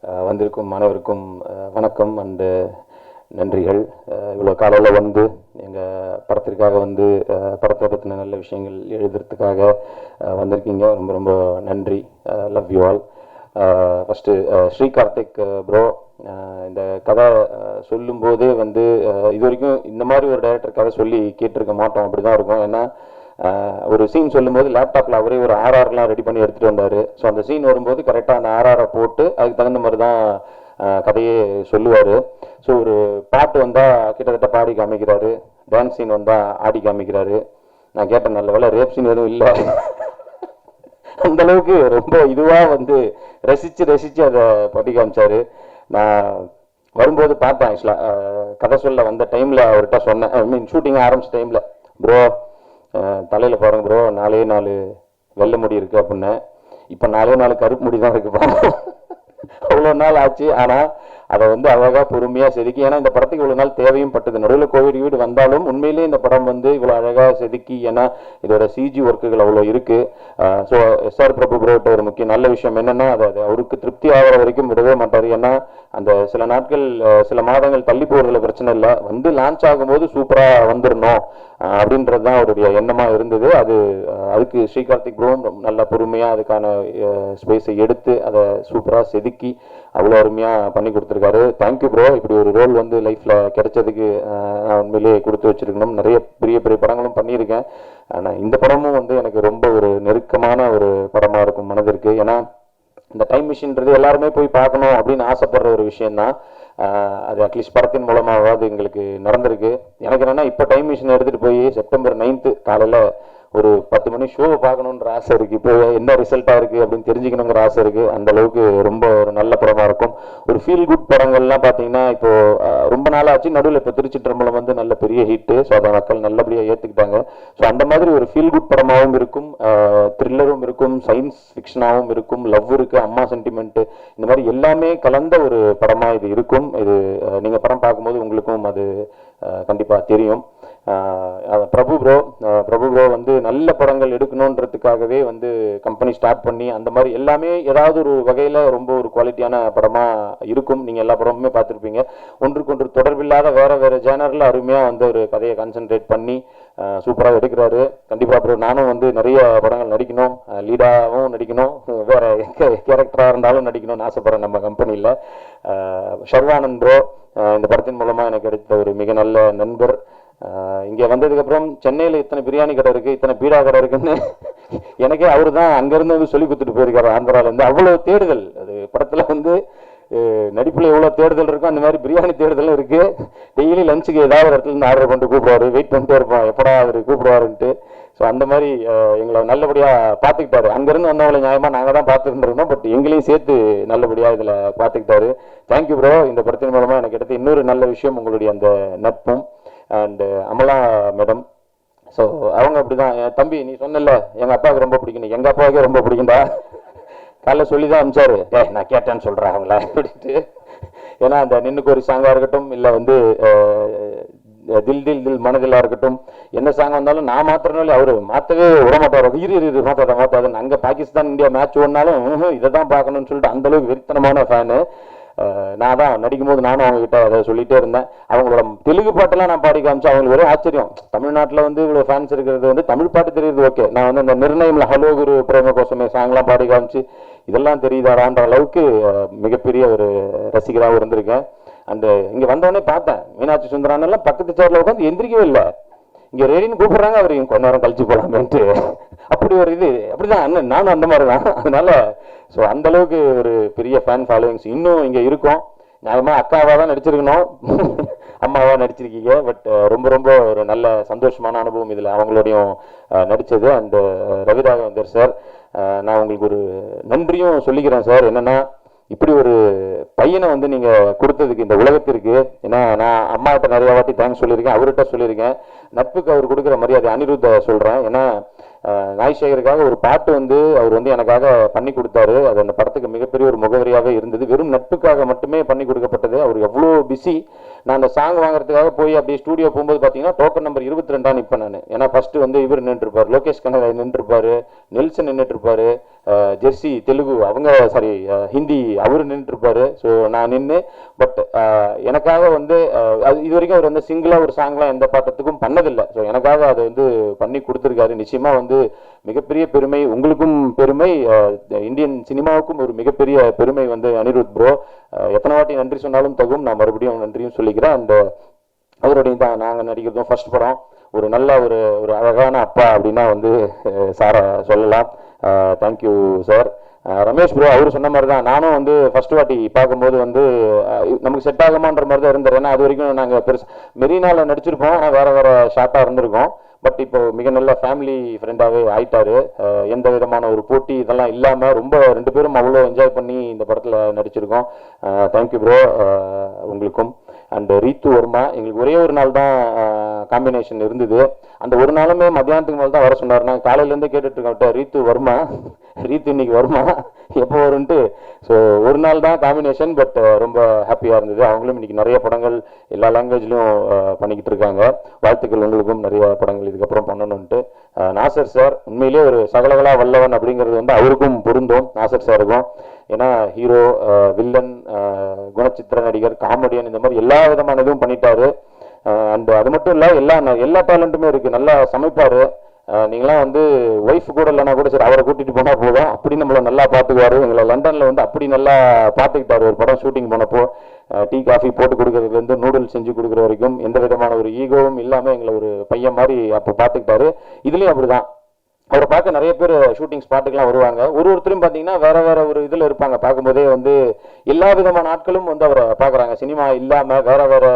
வந்திருக்கும் அனைவருக்கும் வணக்கம் அண்டு நன்றிகள். இவ்வளோ காலையில் வந்து எங்கள் படத்திற்காக வந்து படத்தை பற்றின நல்ல விஷயங்கள் எழுதுறதுக்காக வந்திருக்கீங்க. ரொம்ப ரொம்ப நன்றி. Love you all. First Shri Karthik bro, இந்த கதை சொல்லும்போதே வந்து இது வரைக்கும் இந்த மாதிரி ஒரு டைரக்டர் கதை சொல்லி கேட்டிருக்க மாட்டோம். அப்படி தான் இருக்கும். ஏன்னா ஒரு சீன் சொல்லும்போது லேப்டாப்பில் அவரே ஒரு ஆர்ஆர்லாம் ரெடி பண்ணி எடுத்துகிட்டு வந்தார். ஸோ அந்த சீன் வரும்போது கரெக்டாக அந்த ஆர்ஆரை போட்டு அதுக்கு தகுந்த மாதிரி தான் கதையே சொல்லுவார். ஸோ ஒரு பாட்டு வந்தால் கிட்டத்தட்ட பாடி காமிக்கிறாரு, டான்ஸ் சீன் வந்தால் ஆடி காமிக்கிறாரு. நான் கேட்டேன், நல்ல வேலை ரேப் சீன் எதுவும் இல்லை. அந்தளவுக்கு ரொம்ப இதுவாக வந்து ரசித்து அதை பாடி காமிச்சார். நான் வரும்போது பார்த்தேன். ஆக்சுவலாக கதை சொல்ல வந்த டைமில் அவர்கிட்ட சொன்னேன், ஐ மீன் ஷூட்டிங் ஆரம்பிச்ச டைமில், ப்ரோ தலையில் பாருங்க ப்ரோ 4 வெள்ளை முடி இருக்குது அப்படின்னேன். இப்போ 4 கருப்பு முடி தான் இருக்குது. பாருங்க, அவ்வளோ நாள் ஆச்சு. ஆனால் அதை வந்து அழகாக பொறுமையாக செதுக்கி, ஏன்னா இந்த படத்துக்கு இவ்வளோ நாள் தேவையும் பட்டது. நடுவில் கோவிட் வந்தாலும் உண்மையிலேயே இந்த படம் வந்து இவ்வளோ அழகாக செதுக்கி, ஏன்னா இதோட சிஜி ஒர்க்குகள் அவ்வளோ இருக்குது. ஸோ எஸ்ஆர் பிரபு ப்ரோட்ட ஒரு முக்கிய நல்ல விஷயம் என்னென்னா, அது அவருக்கு திருப்தி ஆகிற வரைக்கும் விடவே மாட்டார். ஏன்னா அந்த சில நாட்கள் சில மாதங்கள் தள்ளி போகிறதுல பிரச்சனை இல்லை, வந்து லான்ச் ஆகும்போது சூப்பராக வந்துடணும் அப்படின்றது தான் அவருடைய எண்ணமாக இருந்தது. அதுக்கு ஸ்ரீ கார்த்திக் ப்ரோ நல்லா பொறுமையாக அதுக்கான ஸ்பேஸை எடுத்து அதை சூப்பராக செதுக்கி அவ்வளோ அருமையாக பண்ணி கொடுத்துருக்காரு. Thank you bro. இப்படி ஒரு ரோல் வந்து லைஃப்பில் கிடைச்சதுக்கு நான் உண்மையிலேயே கொடுத்து வச்சிருக்கணும். நிறைய பெரிய பெரிய படங்களும் பண்ணியிருக்கேன். ஆனால் இந்த படமும் வந்து எனக்கு ரொம்ப ஒரு நெருக்கமான ஒரு படமாக இருக்கும் மனதிற்கு. ஏன்னா இந்த டைம் மிஷின்றது எல்லாருமே போய் பார்க்கணும் அப்படின்னு ஆசைப்படுற ஒரு விஷயந்தான். அது அட்லீஸ்ட் படத்தின் மூலமாவது எங்களுக்கு நடந்திருக்கு. எனக்கு என்னென்னா, இப்போ டைம் மிஷின் எடுத்துகிட்டு போய் செப்டம்பர் 9 காலையில் ஒரு 10 மணி ஷோவை பார்க்கணுன்ற ஆசை இருக்குது. இப்போ என்ன ரிசல்ட்டாக இருக்குது அப்படின்னு தெரிஞ்சுக்கணுங்கிற ஆசை இருக்குது. அந்த அளவுக்கு ரொம்ப ஒரு நல்ல படமாக இருக்கும். ஒரு ஃபீல் குட் படங்கள்லாம் பார்த்தீங்கன்னா இப்போது ரொம்ப நாளாச்சு. நடுவில் இப்போ திருச்சிற்றம்பலம் வந்து நல்ல பெரிய ஹிட்டு. ஸோ அதை மக்கள் நல்லபடியாக ஏற்றுக்கிட்டாங்க. ஸோ அந்த மாதிரி ஒரு ஃபீல் குட் படமாகவும் இருக்கும், த்ரில்லரும் இருக்கும், சயின்ஸ் ஃபிக்ஷனாகவும் இருக்கும், லவ் இருக்குது, அம்மா சென்டிமெண்ட்டு, இந்த மாதிரி எல்லாமே கலந்த ஒரு படமாக இது இருக்கும். இது நீங்கள் படம் பார்க்கும்போது உங்களுக்கும் அது கண்டிப்பாக தெரியும். பிரபு ப்ரோ வந்து நல்ல படங்கள் எடுக்கணுன்றதுக்காகவே வந்து கம்பெனி ஸ்டார்ட் பண்ணி அந்த மாதிரி எல்லாமே ஏதாவது ஒரு வகையில் ரொம்ப ஒரு குவாலிட்டியான படமாக இருக்கும். நீங்கள் எல்லா படமுமே பார்த்துருப்பீங்க. ஒன்றுக்கொன்று தொடர்பில்லாத வேறு ஜேனரில் அருமையாக வந்து ஒரு கதையை கான்சென்ட்ரேட் பண்ணி சூப்பராக எடுக்கிறாரு. கண்டிப்பாக ப்ரோ நானும் வந்து நிறைய படங்கள் நடிக்கணும், லீடாகவும் நடிக்கணும், வேறு கேரக்டராக இருந்தாலும் நடிக்கணும்னு ஆசைப்படுறேன் நம்ம கம்பெனியில். ஷர்வானந்த் ப்ரோ இந்த படத்தின் மூலமாக எனக்கு கிடைத்த ஒரு மிக நல்ல நண்பர். இங்கே வந்ததுக்கப்புறம் சென்னையில் இத்தனை பிரியாணி கடை இருக்குது, இத்தனை பீடா கடை இருக்குன்னு எனக்கே அவர் தான் அங்கேருந்து வந்து சொல்லி கொடுத்துட்டு போயிருக்காரு. ஆந்திராவிலேருந்து அவ்வளோ தேடுதல். அது படத்தில் வந்து நடிப்பில் எவ்வளோ தேடுதல் இருக்கும், அந்த மாதிரி பிரியாணி தேடுதலும் இருக்குது. டெய்லி லஞ்சுக்கு ஏதாவது ஒரு இடத்துல இருந்து ஆர்டர் பண்ணிட்டு கூப்பிடுவாரு. வெயிட் பண்ணிட்டே இருப்போம் எப்படா அவர் கூப்பிடுவாருன்ட்டு. ஸோ அந்த மாதிரி எங்களை நல்லபடியாக பார்த்துக்கிட்டாரு. அங்கேருந்து வந்தவங்களை நியாயமாக நாங்கள் தான் பார்த்துருந்துருந்தோம், பட் எங்களையும் சேர்த்து நல்லபடியாக இதில் பார்த்துக்கிட்டாரு. Thank you bro. இந்த படத்தின் மூலமாக எனக்கு எடுத்த இன்னொரு நல்ல விஷயம் உங்களுடைய அந்த நட்பும். அண்டு அமலா மேடம், ஸோ அவங்க அப்படி தான். என் தம்பி நீ சொன்னல எங்கள் அப்பாவுக்கு ரொம்ப பிடிக்கணும், எங்கள் அப்பாவுக்கே ரொம்ப பிடிக்கும்டா. காலைல சொல்லி தான் அனுப்பிச்சாரு, நான் கேட்டேன்னு சொல்கிறேன் அவங்கள அப்படின்ட்டு. ஏன்னா அந்த நின்னுக்கு ஒரு சாங்காக இருக்கட்டும், இல்லை வந்து தில் தில் தில் மனதிலாக இருக்கட்டும், என்ன சாங் வந்தாலும் நான் மாத்திரனாலே அவர் மாற்றவே விடமாட்டார். இரு மாற்றாதுன்னு. அங்கே பாகிஸ்தான் இந்தியா மேட்ச் ஒன்னாலும் இதை தான் பார்க்கணும்னு சொல்லிட்டு அந்தளவுக்கு வெறித்தனமான ஃபேனு. நான் தான் நடிக்கும் போது நானும் அவங்ககிட்ட அதை சொல்லிகிட்டே இருந்தேன். அவங்களோட தெலுங்கு பாட்டெல்லாம் நான் பாடி காமிச்சு அவங்களுக்கு ஒரே ஆச்சரியம். தமிழ்நாட்டில் வந்து இவ்வளோ ஃபேன்ஸ் இருக்கிறது வந்து தமிழ் பாட்டு தெரியுது, ஓகே. நான் வந்து அந்த நிர்ணயமில் ஹலோ குரு பிரேம கோசமே சாங்லாம் பாடி காமிச்சு இதெல்லாம் தெரியுதாடான்ற அளவுக்கு மிகப்பெரிய ஒரு ரசிகராகவும் இருந்திருக்கேன். அண்டு இங்கே வந்தவொடனே பார்த்தேன், மீனாட்சி சுந்தரானெல்லாம் பக்கத்து சேர்ல உட்காந்து எந்திரிக்கவே இல்லை. இங்கே ரெடின்னு கூப்பிட்றாங்க, அவர் கொஞ்ச நேரம் கழிச்சு போகலாமேன்ட்டு. அப்படி ஒரு இது அப்படிதான் அண்ணன் நானும் அந்த மாதிரி தான். அதனால ஸோ அந்தளவுக்கு ஒரு பெரிய ஃபேன் ஃபாலோவிங்ஸ் இன்னும் இங்கே இருக்கும். நியாயமாக அக்காவாக தான் நடிச்சிருக்கணும், அம்மாவாக நடிச்சிருக்கீங்க. பட் ரொம்ப ரொம்ப ஒரு நல்ல சந்தோஷமான அனுபவம் இதில் அவங்களோடையும் நடித்தது. அந்த ரவிராகவேந்தர் சார், நான் உங்களுக்கு ஒரு நன்றியும் சொல்லிக்கிறேன் சார். என்னென்னா, இப்படி ஒரு பையனை வந்து நீங்கள் கொடுத்ததுக்கு இந்த உலகத்திற்கு. ஏன்னா நான் அம்மாகிட்ட நிறைய வாட்டி தேங்க்ஸ் சொல்லியிருக்கேன், அவர்கிட்ட சொல்லியிருக்கேன். நட்புக்கு அவர் கொடுக்குற மரியாதை அனிருத்த சொல்கிறேன். ஏன்னா நாய்சேகருக்காக ஒரு பாட்டு வந்து அவர் வந்து எனக்காக பண்ணி கொடுத்தாரு. அது அந்த படத்துக்கு மிகப்பெரிய ஒரு முகவரியாகவே இருந்தது. வெறும் நட்புக்காக மட்டுமே பண்ணி கொடுக்கப்பட்டது. அவர் எவ்வளோ பிஸி, நான் அந்த சாங் வாங்குறதுக்காக போய் அப்படியே ஸ்டூடியோ போகும்போது பார்த்தீங்கன்னா டோக்கன் நம்பர் 22 நிற்பேன் நான். ஏன்னா ஃபர்ஸ்ட் வந்து இவர் நின்றுருப்பார், லோகேஷ் கனகராஜ் நின்றுருப்பாரு, நெல்சன் நின்றுட்டு இருப்பாரு, ஜெர்சி தெலுங்கு அவங்க சாரி ஹிந்தி அவர் நின்றுருப்பாரு. ஸோ நான் நின்று பட் எனக்காக வந்து அது இது வரைக்கும் அவர் வந்து சிங்கிளாக ஒரு சாங்லாம் எந்த பாட்டத்துக்கும் பண்ணதில்லை. ஸோ எனக்காக அதை வந்து பண்ணி கொடுத்துருக்காரு. நிச்சயமாக வந்து மிகப்பெரிய பெருமை, உங்களுக்கும் பெருமை, இந்தியன் சினிமாவுக்கும் ஒரு மிகப்பெரிய பெருமை வந்து அனிருத் ப்ரோ. எத்தனை வாட்டி நன்றி சொன்னாலும் தகும், நான் மறுபடியும் நன்றியும் சொல்லிக்கிறேன். அந்த அவருடைய தான் நாங்கள் நடிக்கிறதும் ஃபர்ஸ்ட் படம், ஒரு நல்ல ஒரு ஒரு அழகான அப்பா அப்படின்னா வந்து சாரை சொல்லலாம். Thank you sir. ரமேஷ் ப்ரோ அவர் சொன்ன மாதிரி தான் நானும் வந்து ஃபர்ஸ்ட் வாட்டி பார்க்கும்போது வந்து நமக்கு செட் ஆகுமான்ற மாதிரி தான் இருந்தார். ஏன்னா அது வரைக்கும் நாங்கள் பெருசு மெரினாவில் நடிச்சிருப்போம், ஆனால் வேறு வேறு ஷார்ட்டாக இருந்திருக்கோம். பட் இப்போ மிக நல்ல ஃபேமிலி ஃப்ரெண்டாகவே ஆயிட்டாரு. எந்த விதமான ஒரு போட்டி இதெல்லாம் இல்லாமல் ரொம்ப 2 பேரும் அவ்வளோ என்ஜாய் பண்ணி இந்த படத்தில் நடிச்சிருக்கோம். தேங்க்யூ ப்ரோ உங்களுக்கும். அண்ட் ரீத்து வர்மா எங்களுக்கு ஒரே ஒரு நாள் தான் காம்பினேஷன் இருந்தது. அந்த ஒரு நாளுமே மத்தியானத்துக்கு மேலே தான் வர சொன்னார். நாங்கள் காலையிலேருந்தே கேட்டுட்ருக்கோம், ரீத்து வர்மா, ரீத்து இன்னைக்கு வருமா, எப்போ வரும்ன்ட்டு. ஸோ ஒரு நாள் தான் காம்பினேஷன், பட் ரொம்ப ஹாப்பியாக இருந்தது. அவங்களும் இன்னைக்கு நிறைய படங்கள் எல்லா லாங்குவேஜ்லையும் பண்ணிக்கிட்டு இருக்காங்க. வாழ்த்துக்கள் உங்களுக்கும், நிறைய படங்கள் இதுக்கப்புறம் பண்ணணும்ன்ட்டு. நாசர் சார் உண்மையிலேயே ஒரு சகலகலா வல்லவன் அப்படிங்கிறது வந்து அவருக்கும் பொருந்தும், நாசர் சாருக்கும். ஏன்னா ஹீரோ, வில்லன், குணச்சித்திர நடிகர், காமெடியன், இந்த மாதிரி எல்லா விதமான இதுவும் பண்ணிட்டாரு. அண்ட் அது மட்டும் இல்லை, எல்லா டேலண்ட்டுமே இருக்குது. நல்லா சமைப்பார். நீங்களாம் வந்து ஒய்ஃப் கூட இல்லைன்னா கூட சரி அவரை கூட்டிகிட்டு போனால் போதும், அப்படி நம்மளை நல்லா பார்த்துக்குவாரு. எங்களை லண்டனில் வந்து அப்படி நல்லா பார்த்துக்கிட்டாரு. ஒரு படம் ஷூட்டிங் போனப்போ டீ காஃபி போட்டு கொடுக்கறதுலேருந்து நூடுல்ஸ் செஞ்சு கொடுக்குற வரைக்கும் எந்த விதமான ஒரு ஈகோவும் இல்லாமல் எங்களை ஒரு பையன் மாதிரி அப்போ பார்த்துக்கிட்டாரு. இதுலேயும் அப்படி தான். அவரை பார்க்க நிறைய பேர் ஷூட்டிங் ஸ்பாட்டுக்கெலாம் வருவாங்க. ஒருத்தரும் பார்த்தீங்கன்னா வேற வேற ஒரு இதில் இருப்பாங்க. பார்க்கும்போதே வந்து எல்லா விதமான ஆட்களும் வந்து அவரை பார்க்குறாங்க. சினிமா இல்லாமல் வேற வேற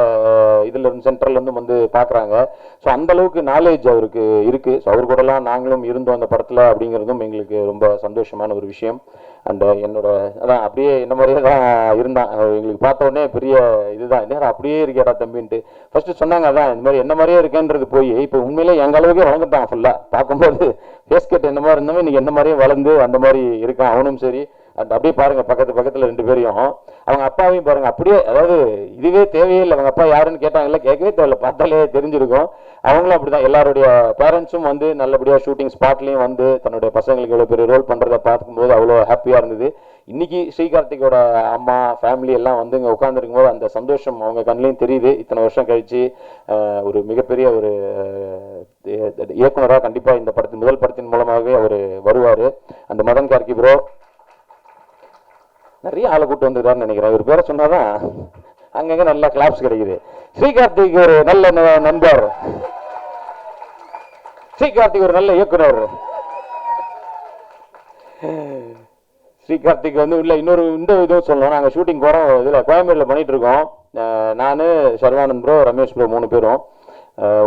இதில் இருந்து சென்ட்ரல்லேருந்து வந்து பார்க்குறாங்க. ஸோ அந்த அளவுக்கு நாலேஜ் அவருக்கு இருக்குது. ஸோ அவர் கூடலாம் நாங்களும் இருந்தோம் அந்த படத்தில் அப்படிங்கிறதும் எங்களுக்கு ரொம்ப சந்தோஷமான ஒரு விஷயம். அண்ட் என்னோட அதான் அப்படியே என்ன மாதிரியே தான் இருந்தான். எங்களுக்கு பார்த்த உடனே பெரிய இதுதான், என்ன அப்படியே இருக்கேடா தம்பின்ட்டு ஃபர்ஸ்ட் சொன்னாங்க. அதான் இந்த மாதிரி என்ன மாதிரியே இருக்கேன்றது போய் இப்போ உண்மையிலே எங்கள் அளவுக்கே வளர்ந்துட்டான். ஃபுல்லாக பார்க்கும்போது ஃபேஸ் கட் என்ன மாதிரி இருந்தவன் இன்னைக்கு என்ன மாதிரியே வளர்ந்து அந்த மாதிரி இருக்கான். அவனும் சரி. அண்ட் அப்படியே பாருங்க பக்கத்தில் 2 பேரையும், அவங்க அப்பாவையும் பாருங்க. அப்படியே அதாவது இதுவே தேவையே இல்லை. அவங்க அப்பா யாருன்னு கேட்டாங்கல்ல, கேட்கவே தேவையில்லை, பார்த்தாலே தெரிஞ்சிருக்கும். அவங்களும் அப்படிதான். எல்லாருடைய பேரண்ட்ஸும் வந்து நல்லபடியாக ஷூட்டிங் ஸ்பாட்லேயும் வந்து தன்னுடைய பசங்களுக்கு எவ்வளோ பெரிய ரோல் பண்ணுறதை பார்க்கும்போது அவ்வளோ ஹாப்பியாக இருந்தது. இன்னைக்கு ஸ்ரீகார்த்திகோட அம்மா ஃபேமிலி எல்லாம் வந்து இங்கே உட்காந்துருக்கும் போது அந்த சந்தோஷம் அவங்க கண்ணிலையும் தெரியுது. இத்தனை வருஷம் கழிச்சு ஒரு மிகப்பெரிய ஒரு இயக்குனராக கண்டிப்பாக இந்த படத்தின் முதல் படத்தின் மூலமாகவே அவர் வருவார். அந்த மதன் கார்கி ப்ரோ நிறைய ஆளை கூட்டு வந்துருக்காருன்னு நினைக்கிறேன். இவர் பேரை சொன்னாதான் அங்கங்க நல்ல கிளாப்ஸ் கிடைக்குது. ஸ்ரீகார்த்திக் ஒரு நல்ல நண்பர், ஸ்ரீகார்த்திக் ஒரு நல்ல இயக்குனர். ஸ்ரீகார்த்திக் வந்து உள்ள இன்னொரு இந்த இதுவும் சொல்லணும். நாங்கள் ஷூட்டிங் போகிறோம், இதில் கோயம்பேடில் பண்ணிட்டு இருக்கோம். நான், சர்வானந்த் ப்ரோ, ரமேஷ் ப்ரோ 3 பேரும்.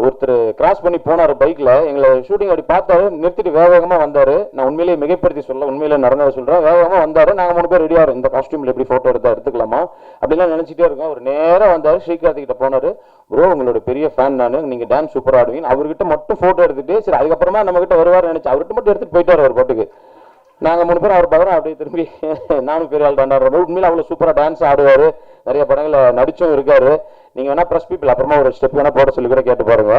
ஒருத்தர் கிராஸ் பண்ணி போனார் பைக்கில். எங்களை ஷூட்டிங் அப்படி பார்த்தாரு, நிறுத்திட்டு வேகமாக வந்தார். நான் உண்மையிலேயே மிகைப்படுத்தி சொல்ல, உண்மையிலே நடந்ததை சொல்கிறேன். வேகமாக வந்தார். நாங்கள் 3 பேர் ரெடியாக இந்த காஸ்டியூமில் எப்படி ஃபோட்டோ எடுத்துக்கலாமா அப்படிலாம் நினச்சிட்டே இருக்கோம். அவர் நேராக வந்தார், ஸ்ரீகார்த்திகிட்ட போனார். ப்ரோ உங்களோட பெரிய ஃபேன் நான், நீங்கள் டான்ஸ் சூப்பராக ஆடுவீங்க. அவர்கிட்ட மட்டும் ஃபோட்டோ எடுத்துட்டு சரி அதுக்கப்புறமா நம்மகிட்ட வருவார் நினச்சி அவர்கிட்ட மட்டும் எடுத்துகிட்டு போயிட்டார் அவர் பாட்டுக்கு. நாங்கள் 3 பேர் அவர் பக்கம் அப்படியே திரும்பி நானும் பெரிய ஆள் டான்ஸ் ஆடுறோம். உண்மையில அவ்வளோ சூப்பராக டான்ஸ் ஆடுவார். நிறைய படங்களில் நடிச்சும் இருக்காரு. நீங்கள் வேணா ப்ரெஸ் பீப்பிள் அப்புறமா ஒரு ஸ்டெப் வேணா போட சொல்லி கூட கேட்டு பாருங்க.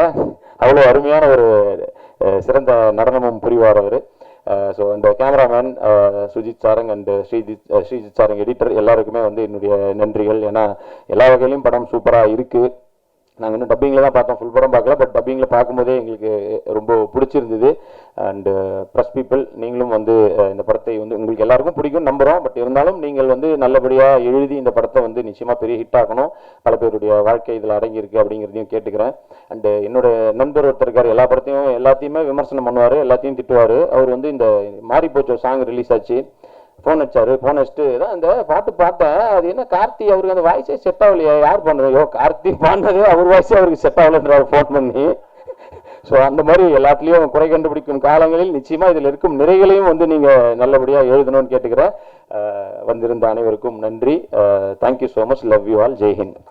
அவ்வளோ அருமையான ஒரு சிறந்த நடனமும் புரிவார் அவர். ஸோ அந்த cameraman Sujith Sarang and Sreejith Sarang editor எல்லாருக்குமே வந்து என்னுடைய நன்றிகள். ஏன்னா எல்லா வகையிலையும் படம் சூப்பராக இருக்குது. நாங்கள் இன்னும் டப்பிங்கில் தான் பார்த்தோம், ஃபுல் படம் பார்க்கல. பட் டப்பிங்கில் பார்க்கும்போதே எங்களுக்கு ரொம்ப பிடிச்சிருந்தது. அண்டு ப்ரெஸ் பீப்புள் நீங்களும் வந்து இந்த படத்தை வந்து உங்களுக்கு எல்லாருக்கும் பிடிக்கும் நம்புகிறோம். பட் இருந்தாலும் நீங்கள் வந்து நல்லபடியாக எழுதி இந்த படத்தை வந்து நிச்சயமாக பெரிய ஹிட் ஆகணும். பல பேருடைய வாழ்க்கை இதில் அடங்கியிருக்கு அப்படிங்கிறதையும் கேட்டுக்கிறேன். அண்டு என்னோட நண்பர் ஒருத்தர் இருக்கார், எல்லாத்தையுமே விமர்சனம் பண்ணுவார், எல்லாத்தையும் திட்டுவார். அவர் வந்து இந்த மாறி போச்சு ஒரு சாங் ரிலீஸ் ஆச்சு, ஃபோன் அடிச்சாரு. ஃபோன் அடிச்சுட்டு தான் இந்த பாட்டு பார்த்தேன், அது என்ன கார்த்தி அவருக்கு அந்த வாய்ஸே செட் ஆகலையா, யார் பண்ணுறோ கார்த்தி பாண்டது அவர் வாய்ஸே அவருக்கு செட் ஆகலன்றார் ஃபோன் பண்ணி. ஸோ அந்த மாதிரி எல்லாத்துலேயும் குறை கண்டுபிடிக்கும் காலங்களில் நிச்சயமாக இதில் இருக்கும் நிறைகளையும் வந்து நீங்கள் நல்லபடியாக எழுதணும்னு கேட்டுக்கிறேன். வந்திருந்த அனைவருக்கும் நன்றி. Thank you so much. Love you all. Jai Hind.